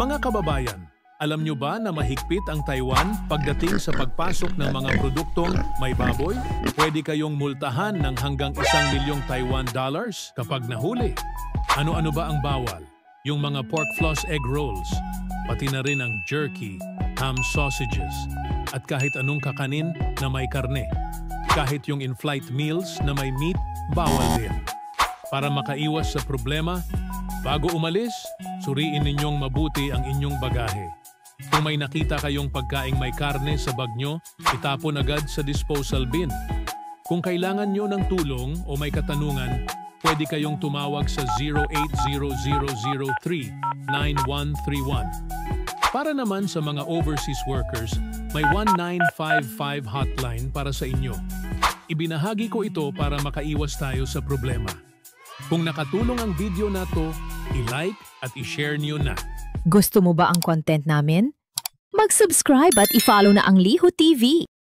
Mga kababayan, alam nyo ba na mahigpit ang Taiwan pagdating sa pagpasok ng mga produktong may baboy? Pwede kayong multahan ng hanggang 1 milyong Taiwan dollars kapag nahuli. Ano-ano ba ang bawal? Yung mga pork floss egg rolls, pati na rin ang jerky, ham sausages, at kahit anong kakanin na may karne. Kahit yung in-flight meals na may meat, bawal din. Para makaiwas sa problema, bago umalis, suriin ninyong mabuti ang inyong bagahe. Kung may nakita kayong pagkaing may karne sa bag nyo, itapon agad sa disposal bin. Kung kailangan nyo ng tulong o may katanungan, pwede kayong tumawag sa 0800039131. Para naman sa mga overseas workers, may 1955 hotline para sa inyo. Ibinahagi ko ito para makaiwas tayo sa problema. Kung nakatulong ang video na to, i-like at i-share nyo na. Gusto mo ba ang content namin? Mag-subscribe at i-follow na ang Liho TV.